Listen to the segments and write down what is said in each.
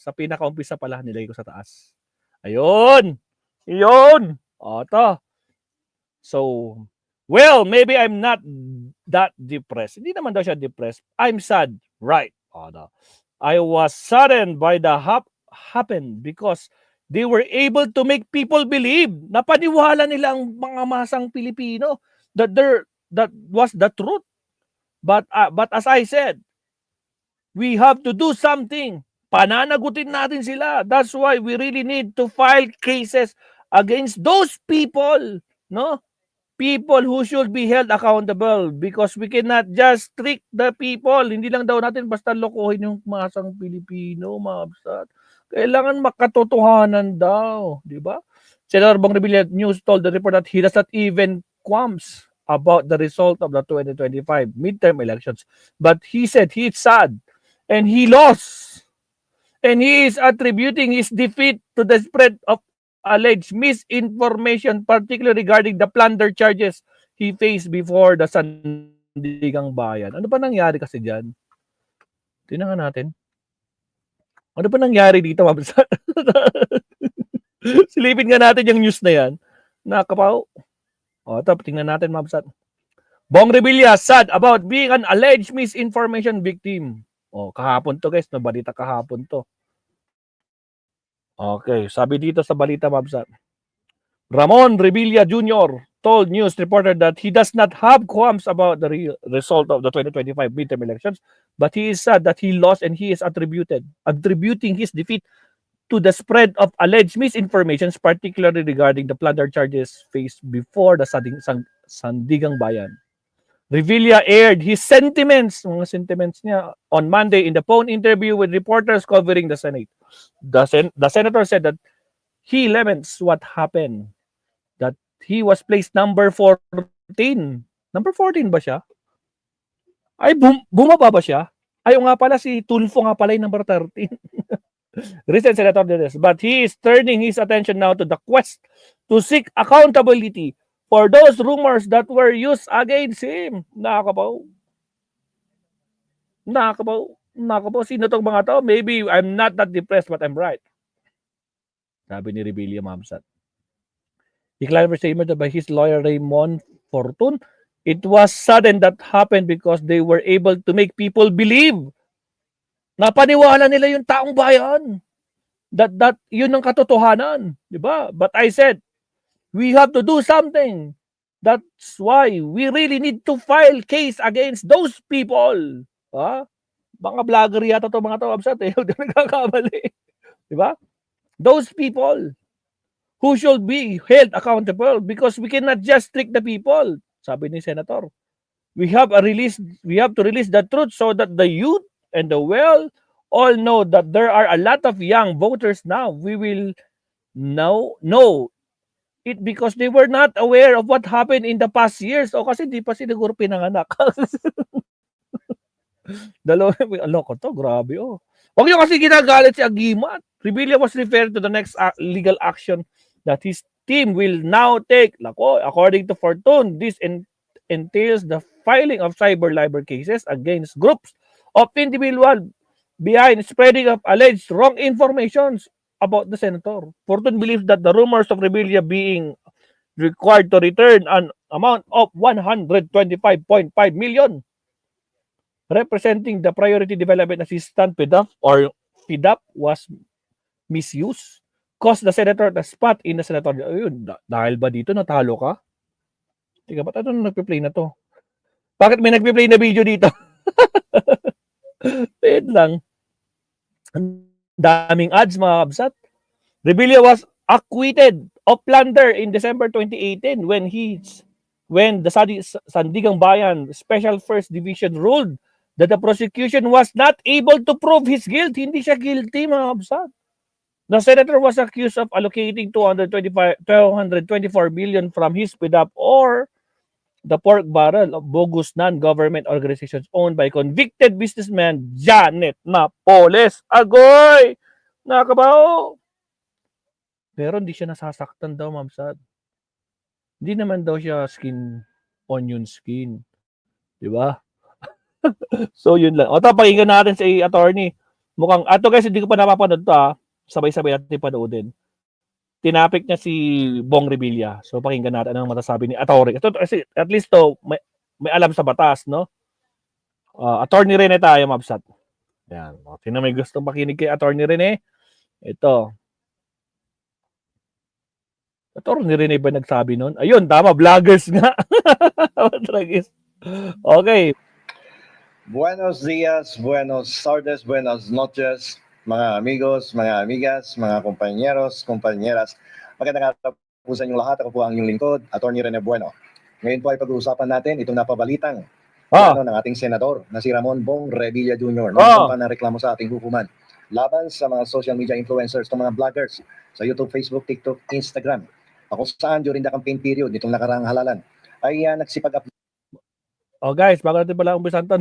Sa pinakaumpisa pala, nilagay ko sa taas. Ayun! Yun! O, to. So, well, maybe I'm not that depressed. Hindi naman daw siya depressed. I'm sad. Right. O, to. I was saddened by the happened because they were able to make people believe. Napaniwala nila ang mga masang Pilipino that that was the truth. But as I said, we have to do something. Pananagutin natin sila. That's why we really need to file cases against those people, no? People who should be held accountable because we cannot just trick the people. Hindi lang daw natin basta lokohin yung masang Pilipino, mga absat. Kailangan makatotohanan daw, di ba? Senator Bong Revilla News told the report that he does not even qualms about the result of the 2025 midterm elections. But he said he is sad and he lost. And he is attributing his defeat to the spread of alleged misinformation, particularly regarding the plunder charges he faced before the Sandigang Bayan. Ano ba nangyari kasi dyan? Tingnan natin. Ano ba nangyari dito, Mabsa? Silipin nga natin yung news na yan. Nakapaw. O, ito, tingnan natin, Mabsa. Bong Revilla sad about being an alleged misinformation victim. O, kahapon to, guys. Nabalita kahapon to. Okay, sabi dito sa balita, Mabsa. Ramon Revilla Jr. told news reporter that he does not have qualms about the result of the 2025 midterm elections, but he is sad that he lost and he is attributing his defeat to the spread of alleged misinformation, particularly regarding the plunder charges faced before the Sandigang Bayan. Revilla aired his sentiments niya, on Monday in the phone interview with reporters covering the Senate. The senator said that he laments what happened, that he was placed number 14. Number 14 ba siya? Ay, bumaba ba siya? Ay, nga pala, si Tulfo nga pala yung number 13. Recent senator did this. But he is turning his attention now to the quest to seek accountability for those rumors that were used against him. Nakakabaw. Sino tong mga to? Maybe I'm not that depressed, but I'm right. Sabi ni Revilla, Mabsat. He clarified statement by his lawyer Raymond Fortun. It was sudden that happened because they were able to make people believe. Napaniwala nila yung taong bayan. That yun ang katotohanan, di ba? But I said, we have to do something. That's why we really need to file case against those people. Ha? Mga vlogger yata to mga to, Absat, eh. Hindi nagkakamali. Di ba? Those people who should be held accountable because we cannot just trick the people. Sabi ni Senator. We have to release the truth so that the youth and the well all know that there are a lot of young voters now. We will know it because they were not aware of what happened in the past years. O kasi di pa siguro pinanganak. Loko to, grabe oh. Huwag nyo kasi ginagalit si Agimat. Revilla was referred to the next legal action that his team will now take. Lako, according to Fortune, this entails the filing of cyber libel cases against groups of individuals behind spreading of alleged wrong informations about the senator. Fortune believes that the rumors of Revilla being required to return an amount of 125.5 million representing the Priority Development Assistance PDAP or PDAP was misused. Caused the senator the spot in the senator. Ayun, dahil ba dito natalo ka? Tika, ba't ano nagpe-play na to? Bakit may nagpe-play na video dito? Wait lang. Daming ads, mga kabsat. Revilla was acquitted of plunder in December 2018 when the Sandigang Bayan Special First Division ruled that the prosecution was not able to prove his guilt. Hindi siya guilty, mga kabsat. The senator was accused of allocating 224 million from his PDAP or the pork barrel of bogus non-government organizations owned by convicted businessman Janet Napoles. Agoy! Nakakabaho! Pero hindi siya nasasaktan daw, Ma'am Sad. Hindi naman daw siya onion skin. Di ba? So, yun lang. O, pakinggan natin si attorney mukhang, ato guys, hindi ko pa napapanood to ha. Sabay-sabay natin panoodin. Tinapik niya si Bong Revilla. So pakinggan natin ang matasabi ni Atty. Ito, at least to, may alam sa batas, no? Attorney Rene tayo, Mabsat. Yan. Sino may gustong makinig kay Attorney Rene? Ito. Attorney Rene ba nagsabi nun? Ayun, tama, vloggers nga. Okay. Buenos dias, buenos tardes, buenas noches, mga amigos, mga amigas, mga compañeros, compañeras. Magandang araw po sa inyong lahat. Ako po ang inyong lingkod, Atty. Rene Bueno. Ngayon po ay pag-uusapan natin itong napabalitang ng ating senador na si Ramon Bong Revilla Jr. Nagsampa ng reklamo sa ating hukuman laban sa mga social media influencers, itong mga vloggers sa YouTube, Facebook, TikTok, Instagram. Ako saan during the campaign period nitong nakaraang halalan ay nagsipag-upload. Oh guys, bago natin pala umpisan to.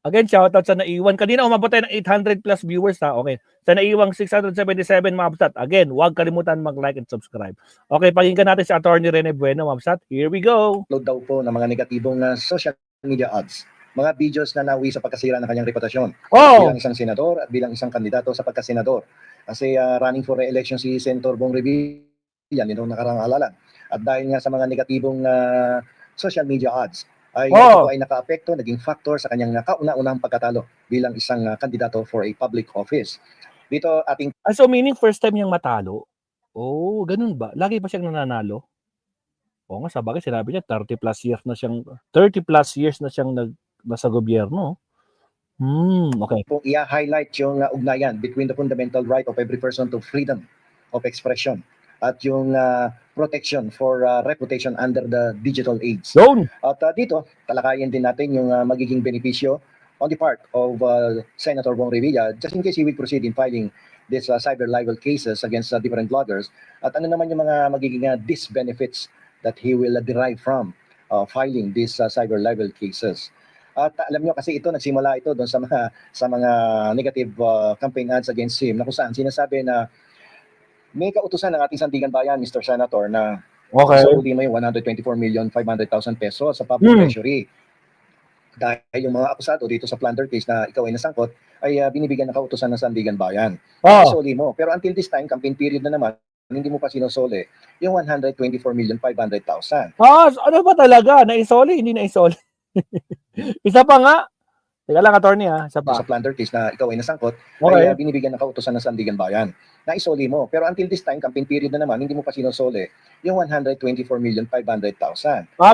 Again, shoutout sa naiwan. Kanina umabot tayo ng 800 plus viewers ha. Okay. Sa naiwang 677 Mabsat. Again, huwag kalimutan mag-like and subscribe. Okay, pakinggan natin si Atty. Rene Bueno, Mabsat. Here we go. Upload daw po ng mga negatibong social media ads. Mga videos na nawi sa pagkasira ng kanyang reputasyon. Bilang isang senador at bilang isang kandidato sa pagkasenador. Kasi running for re-election si Senator Bong Revilla nitong nakaraang halalan. At dahil nga sa mga negatibong social media ads, ay ito ay naka-apekto, naging factor sa kanyang kauna-unahang pagkatalo bilang isang kandidato for a public office. Dito ating... So meaning first time niyang matalo? Oh, ganun ba? Lagi pa siyang nananalo? Oo nga, sa bagay sinabi niya 30 plus years na siyang nasa gobyerno. Okay. Kung i-highlight yung ugnayan between the fundamental right of every person to freedom of expression at yung protection for reputation under the digital age. At dito, talakayin din natin yung magiging benepisyo on the part of Senator Bong Revilla just in case he will proceed in filing these cyber libel cases against different bloggers. At ano naman yung mga magiging disbenefits that he will derive from filing these cyber libel cases. At alam nyo kasi ito, nagsimula ito doon sa mga negative campaign ads against him na kung saan sinasabi na may kautusan ng ating Sandigan Bayan, Mr. Senator, na sauli mo yung 124,500,000 pesos sa public treasury. Dahil yung mga akusado dito sa plunder case na ikaw ay nasangkot, ay binibigyan ng kautusan ng Sandigan Bayan. Isoli mo. Pero until this time, campaign period na naman, hindi mo pa sinusoli yung 124,500,000. Ano ba talaga? Naisoli? Hindi naisoli. Isa pa nga. Teka lang, attorney Sa plunder case na ikaw ay nasangkot, ay binibigyan ng kautusan ng Sandigan Bayan. Naisoli mo. Pero until this time, campaign period na naman, hindi mo pa sinusoli yung 124,500,000.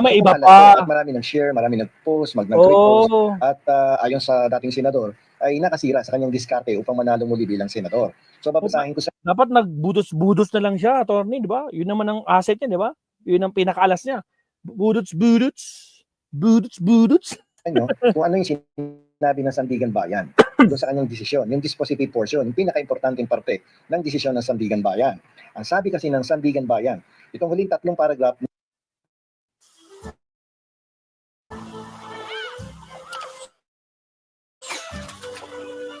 May iba pa. At marami ng share, marami nag-post, mag-tweet post. At ayon sa dating senador, ay nakasira sa kanyang diskarte upang manalo muli bilang senador. So babasahin ko sa... Dapat nagbudos-budos na lang siya, attorney, di ba? Yun naman ang asset niya, di ba? Yun ang pinakaalas niya. Budots. Kung ano yung sinabi ng Sandigan Bayan doon sa kanyang desisyon, yung dispositive portion, yung pinaka-importanting parte ng desisyon ng Sandigan Bayan. Ang sabi kasi ng Sandigan Bayan, itong huling tatlong paragraph.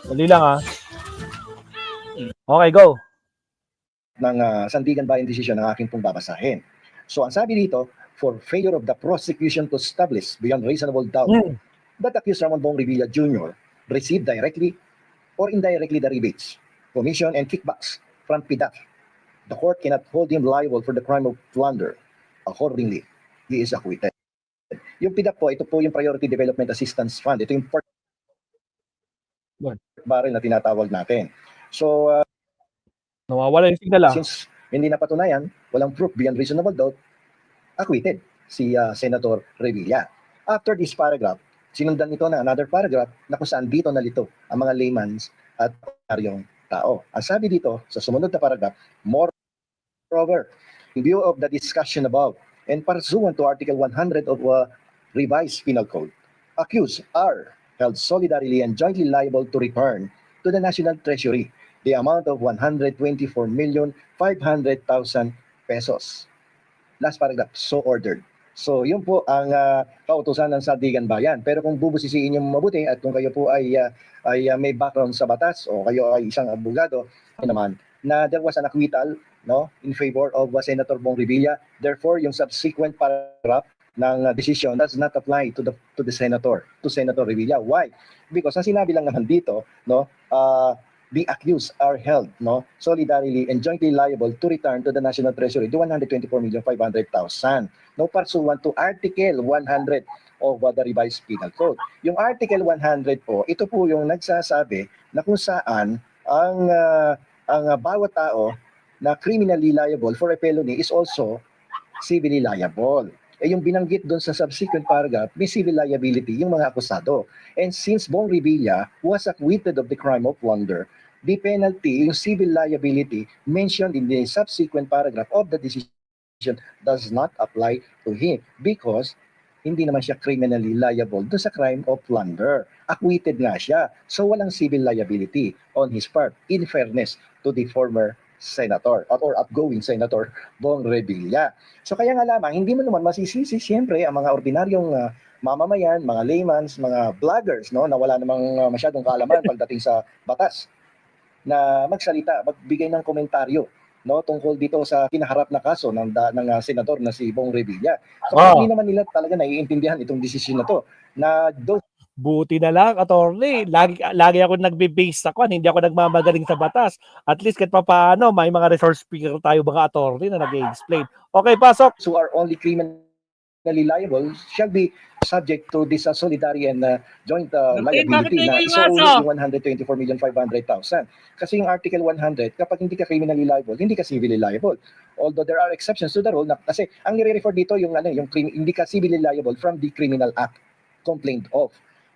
Dali lang Okay, go. Ng Sandigan Bayan decision ng aking pong babasahin. So ang sabi dito, for failure of the prosecution to establish beyond reasonable doubt that accused Ramon Bong Revilla Jr. received directly or indirectly the rebates, commission, and kickbacks from PDAF, the court cannot hold him liable for the crime of plunder. Accordingly, he is acquitted. Yung PDAF po, ito po yung Priority Development Assistance Fund. Ito yung barrel na tinatawag natin. So, nawawala yung signal since hindi napatunayan, walang proof beyond reasonable doubt, acquitted si Senator Revilla. After this paragraph, sinundan nito na another paragraph na kung saan dito nalito ang mga layman's at ordinaryong tao. Ang sabi dito sa sumunod na paragraph, moreover, in view of the discussion above and pursuant to Article 100 of Revised Penal Code, accused are held solidarily and jointly liable to return to the National Treasury the amount of 124,500,000 pesos. Last paragraph, so ordered. So yun po ang kautusan ng Sandigan Bayan. Pero kung bubusisiin yung mabuti at kung kayo po ay may background sa batas o kayo ay isang abogado, naman na there was an acquittal in favor of Senator Bong Revilla. Therefore, yung subsequent paragraph ng decision does not apply to the senator, to Senator Revilla. Why? Because ang sinabi lang naman dito, no, the accused are held, no, solidarily and jointly liable to return to the National Treasury the 124,500,000, no, pursuant to Article 100 of the Revised Penal Code. Yung Article 100 po, ito po yung nagsasabi na kung saan ang bawat tao na criminally liable for a felony is also civilly liable. Yung binanggit doon sa subsequent paragraph, may civil liability yung mga akusado. And since Bong Revilla was acquitted of the crime of plunder, the penalty, yung civil liability mentioned in the subsequent paragraph of the decision does not apply to him because hindi naman siya criminally liable doon sa crime of plunder. Acquitted nga siya. So walang civil liability on his part, in fairness to the former senator or outgoing senator Bong Revilla. So kaya nga lamang, hindi mo naman masisisi siyempre ang mga ordinaryong mamamayan, mga laymans, mga vloggers, no, na wala namang masyadong kaalaman pagdating sa batas, na magsalita, magbigay ng komentaryo, no, tungkol dito sa kinaharap na kaso ng senador na si Bong Revilla. So hindi naman nila talaga naiintindihan itong desisyon na to, na buti na lang, attorney. Lagi ako nagbe-base sa kwan, hindi ako nagmamagaling sa batas. At least kahit papaano, may mga resource speaker tayo mga attorney na nag-explain. Okay, pasok. who are only criminally liable shall be subject to this solidary and joint liability na isuuli yung 124,500,000. Kasi yung Article 100, kapag hindi ka criminally liable, hindi ka civilly liable. Although there are exceptions to the rule, na, kasi ang nire-refer dito yung hindi ka civilly liable from the criminal act complained of.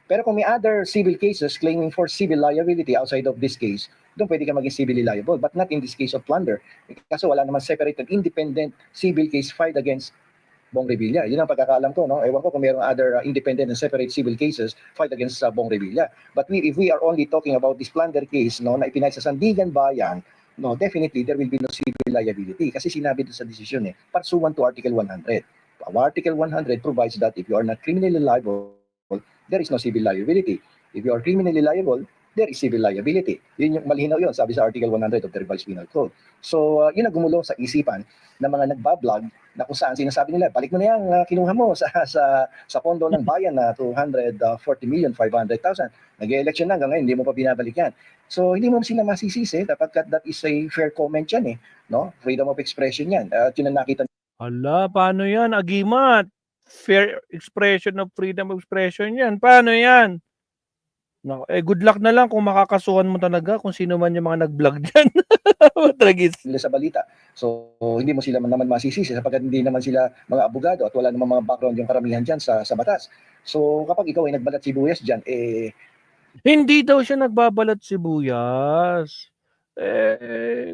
Pero kung may other civil cases claiming for civil liability outside of this case, doon pwede ka maging civilly liable, but not in this case of plunder. Kasi wala naman separated independent civil case filed against Bong Revilla. Yun ang pagkakaalam ko, no? Ewan ko kung mayroong other independent and separate civil cases filed against Bong Revilla. But if we are only talking about this plunder case, no, na ipinay sa Sandigan Bayan, no, definitely there will be no civil liability kasi sinabi doon sa desisyon pursuant to Article 100. Article 100 provides that if you are not criminally liable, there is no civil liability. If you are criminally liable, there is civil liability. Yun yung malinaw yun, sabi sa Article 100 of the Revised Penal Code. So, yun ang gumulo sa isipan ng mga nagbablog na kung saan sinasabi nila, balik mo na yan, kinuha mo sa pondo ng bayan na 240,500,000. Nag-election na hanggang ngayon, hindi mo pa binabalik yan. So, hindi mo sila masisisi, dapat that is a fair comment yan no? Freedom of expression yan. At yun ang nakita. Hala, paano yan, Agimat? Fair expression of freedom of expression yan. Paano yan? No, good luck na lang kung makakasuhan mo talaga kung sino man yung mga nag-vlog dyan. Tragis. Sa balita. So, hindi mo sila naman masisisi sapagkat hindi naman sila mga abogado at wala namang mga background yung karamihan dyan sa batas. So, kapag ikaw ay nagbalat sibuyas dyan, hindi daw siya nagbabalat sibuyas.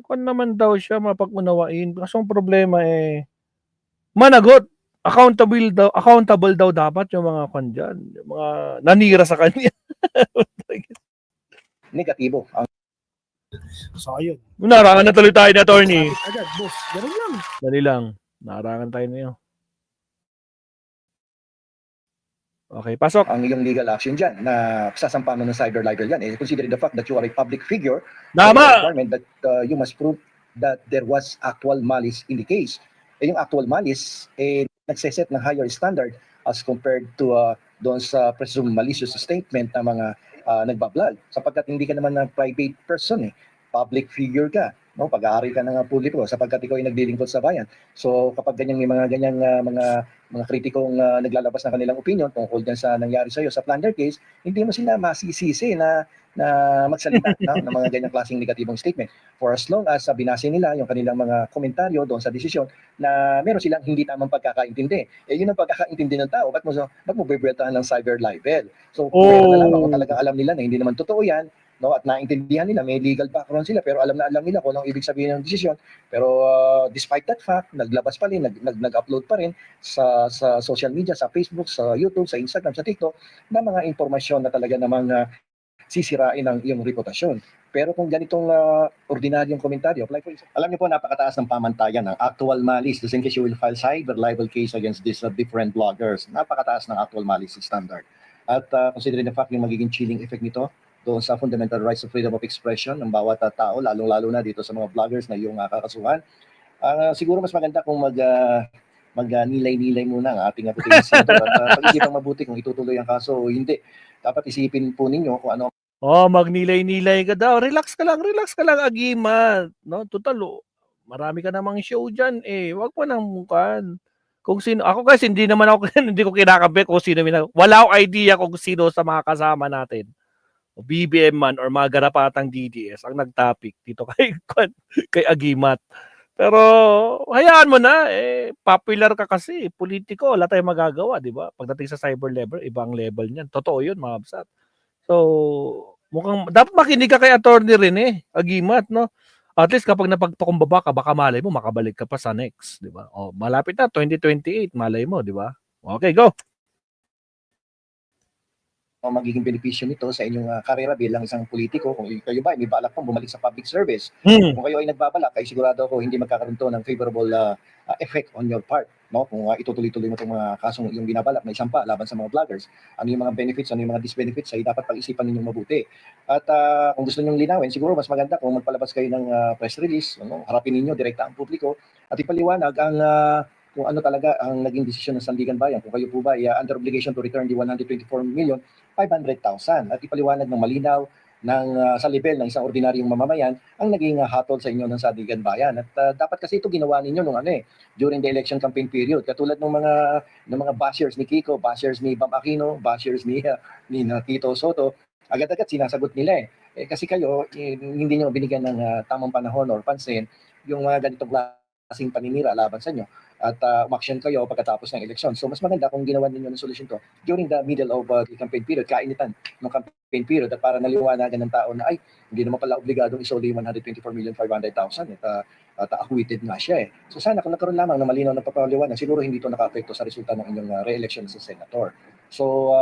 Kung naman daw siya mapag-unawain. Kasi ang problema managot. Accountable daw dapat yung mga dyan, yung mga nanira sa kanya. Negatibo. So, ayun. Narangan na tuloy tayo na, attorney. Agad, boss. Ganun lang. Dali lang. Narangan tayo na yun. Okay, pasok. Ang iyong legal action dyan na sasampa mo ng cyber libel yan, considering the fact that you are a public figure, Tama! requirement that you must prove that there was actual malice in the case. Yung actual malice, nagseset ng higher standard as compared to doon sa presumed malicious statement ng mga nagbablog. Sapagkat hindi ka naman na private person, public figure ka, no? Pag-aari ka ng publiko sapagkat ikaw ay naglilingkod sa bayan. So kapag may mga mga kritikong naglalabas ng kanilang opinion tungkol dyan sa nangyari sa iyo sa plunder case, hindi mo sila masisisi na magsalita ng mga ganyang klaseng negatibong statement. For as long as binase nila yung kanilang mga komentaryo doon sa desisyon na meron silang hindi tamang pagkakaintindi. Yun ang pagkakaintindi ng tao. Ba't mo bebretaan ng cyber libel? So, na lamang kung talagang alam nila na hindi naman totoo yan, no, at naintindihan nila, may legal background sila, pero alam nila kung anong ibig sabihin ng desisyon. Pero despite that fact, naglabas pa rin, nag-upload pa rin sa social media, sa Facebook, sa YouTube, sa Instagram, sa TikTok, na mga impormasyon na talaga namang sisirain ang iyong reputasyon. Pero kung ganitong ordinaryong komentaryo, like alam niyo po, napakataas ng pamantayan ng actual malice. Just in case you will file cyber libel case against these different bloggers, napakataas ng actual malice standard. At considering the fact yung magiging chilling effect nito doon sa fundamental rights of freedom of expression ng bawat tao, lalong-lalo na dito sa mga vloggers na yung kakasuhan, siguro mas maganda kung mag-nilay-nilay muna ang ating puting senador at pag-isipang mabuti kung itutuloy ang kaso o hindi. Dapat isipin po ninyo kung ano Oh, magnilay-nilay ka daw. Relax ka lang, Agimat. No, total, marami ka namang show diyan eh. Wag mo nang mukan. Kung sino, ako kasi hindi naman ako, hindi ko kinakampi kung sino, wala akong idea kung sino sa mga kasama natin. O BBM man or mga garapatang DDS ang nag-topic dito kay Agimat. Pero hayaan mo na, popular ka kasi, politiko, wala tayong magagawa, di ba? Pagdating sa cyber level, ibang level niyan. Totoo yun, mga absat. So, mukhang dapat makinig ka kay Attorney Rene Agimat, no? At least kapag napagpakumbaba ka, baka malay mo makabalik ka pa sa next, di ba? O, malapit na 2028, malay mo, di ba? Okay, go. ang magiging benepisyo nito sa inyong karera bilang isang politiko. Kung kayo ba ay may balak pong bumalik sa public service, kung kayo ay nagbabalak, ay sigurado ako hindi magkakaroon to ng favorable effect on your part. No? Kung itutuloy-tuloy mo itong mga kasong yung binabalak na isampa laban sa mga vloggers, ano yung mga benefits, ano yung mga disbenefits, ay dapat pag-isipan ninyong mabuti. At kung gusto ninyong linawin, siguro mas maganda kung magpalabas kayo ng press release, harapin ninyo direkta ang publiko, at ipaliwanag ang kung ano talaga ang naging desisyon ng Sandigan Bayan. Kung kayo po ba ay under obligation to return the 124,500,000 at ipaliwanag ng malinaw sa level ng isang ordinaryong mamamayan ang naging hatol sa inyo ng Sandigan Bayan. At dapat kasi ito ginawa ninyo nung during the election campaign period. Katulad ng mga bashers ni Kiko, bashers ni Bam Aquino, bashers ni Tito Soto, agad-agad sinasagot nila kasi kayo hindi niyo binigyan ng tamang panahon or pansin yung mga ganitong klaseng paninira laban sa inyo at umaksyon kayo pagkatapos ng eleksyon. So mas maganda kung ginawa ninyo ng solusyon to during the middle of the campaign period, kainitan ng campaign period, at para naliwanagan ng tao na ay hindi naman pala obligadong isoli 124,500,000 at acquitted nga siya So sana kung nagkaroon lamang ng malinaw na papaliwanag, siguro hindi ito naka-apekto sa resulta ng inyong re-election sa senator. So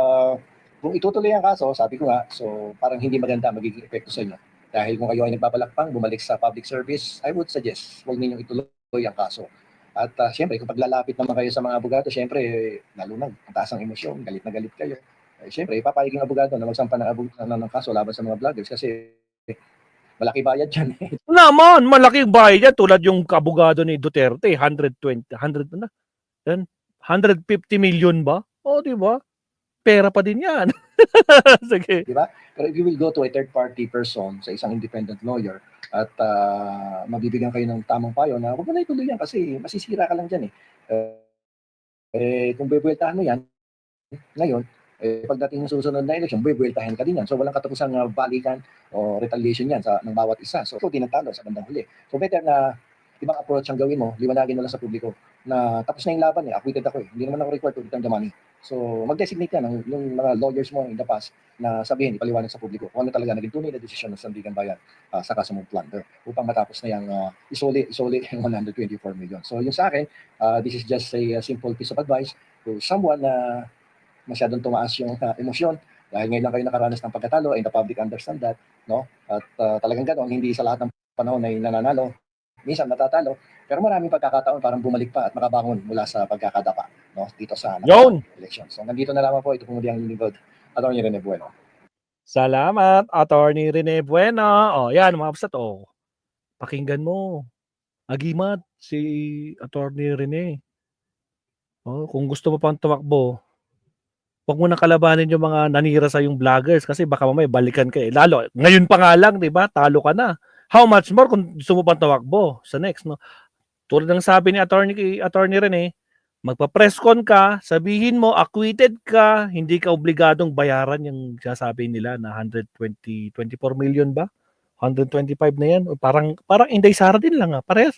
kung itutuloy ang kaso, sabi ko nga, so parang hindi maganda magiging epekto sa inyo. Dahil kung kayo ay nagbabalak pang bumalik sa public service, I would suggest huwag ninyong ituloy ang kaso. At siyempre, kung paglalapit naman kayo sa mga abogado, siyempre, lalo na, ang taas ang emosyon, galit na galit kayo. Siyempre, ipapayag yung abogado na magsampa ng kaso laban sa mga vloggers kasi malaki bayad yan. Naman, malaking bayad yan, tulad yung abogado ni Duterte, 150 million ba? O, di ba? Pera pa din yan. Sige. Di ba? Pero if you will go to a third-party person, sa isang independent lawyer, at mabibigyan kayo ng tamang payo na huwag mo na ituloy yan kasi masisira ka lang dyan kung bubueltahan mo yan, ngayon, pagdating ng susunod na election, bubueltahan ka din yan. So walang katapusang balikan o retaliation yan ng bawat isa. So ikaw din ang talo sa bandang huli. So better na ibang approach ang gawin mo, liwanagin mo lang sa publiko na tapos na yung laban acquitted ako Hindi naman ako required to return the money. So mag-designate ka ng yung mga lawyers mo in the past na sabihin, ipaliwanag sa publiko kung ano talaga naging tunay na desisyon ng Sandigan Bayan sa kaso mong plunder upang matapos na yung isoli yung 124 million. So yung sa akin, this is just a simple piece of advice to someone na masyadong tumaas yung emosyon dahil ngayon lang kayo nakaranas ng pagkatalo and the public understand that, no? At talagang ganoon, hindi sa lahat ng panahon ay nananalo, minsan natatalo, pero maraming pagkakataon parang bumalik pa at makabangon mula sa pagkakadapa, no? Dito sa election. So nandito na lamang po, ito po muli ang lingkod, Attorney Rene Bueno. Salamat, Attorney Rene Bueno. Yan, mga kapsat, pakinggan mo. Agimat, si Attorney Rene. Kung gusto mo pang tumakbo, huwag mo na kalabanin yung mga nanira sa yung vloggers kasi baka mamaya balikan ka Lalo, ngayon pa nga lang, di ba? Talo ka na. How much more kung gusto mo pang tumakbo sa next, no? Tulad ng sabi ni Attorney Rene, magpa-press con ka, sabihin mo, acquitted ka, hindi ka obligadong bayaran yung sasabi nila na 24 million ba? 125 na yan. Parang Inday Sara din lang parehas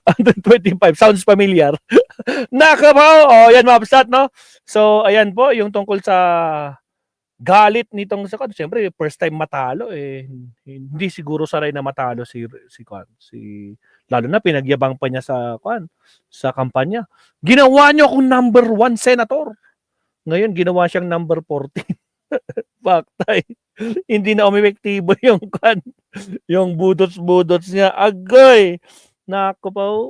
125. Sounds familiar. Nakabaw! Yan mga pasat, no? So, ayan po, yung tungkol sa galit nitong siyempre, first time matalo hindi siguro sanay na matalo si lalo na pinagyabang pa niya sa kampanya. Ginawa niyo akong number 1 senator. Ngayon ginawa siyang number 14. Baktay. Hindi na umepektibo yung budots niya. Agoy. Nako po.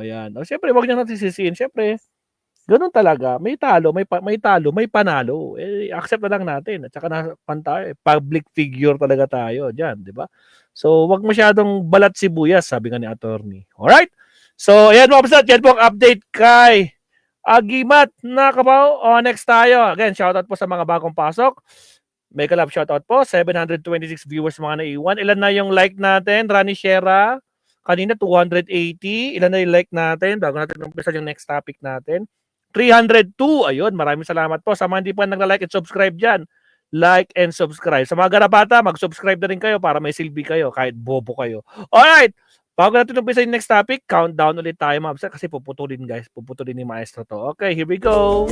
Yan. Siyempre, wag niyo natin sisihin. Siyempre, ganun talaga. May talo, may panalo. Accept na lang natin. At saka public figure talaga tayo diyan, di ba? So, wag masyadong balat sibuyas, sabi nga ni attorney. Alright? So, ayan mga kapatid, yan po ang update kay Agimat na kabaw. Next tayo. Again, shoutout po sa mga bagong pasok. Mega love shoutout po. 726 viewers mga naiwan. Ilan na yung like natin? Rani Shera. Kanina 280. Ilan na yung like natin? Bago natin umpisa yung next topic natin. 302. Ayun, maraming salamat po. Sa mga hindi pa nagla-like and subscribe dyan, like and subscribe. Sa mga garapata, mag-subscribe na rin kayo para may silbi kayo kahit bobo kayo. Alright! Bago natin umpisa yung next topic, countdown ulit tayo mga kasi puputulin guys. Puputulin ni Maestro to. Okay, here we go.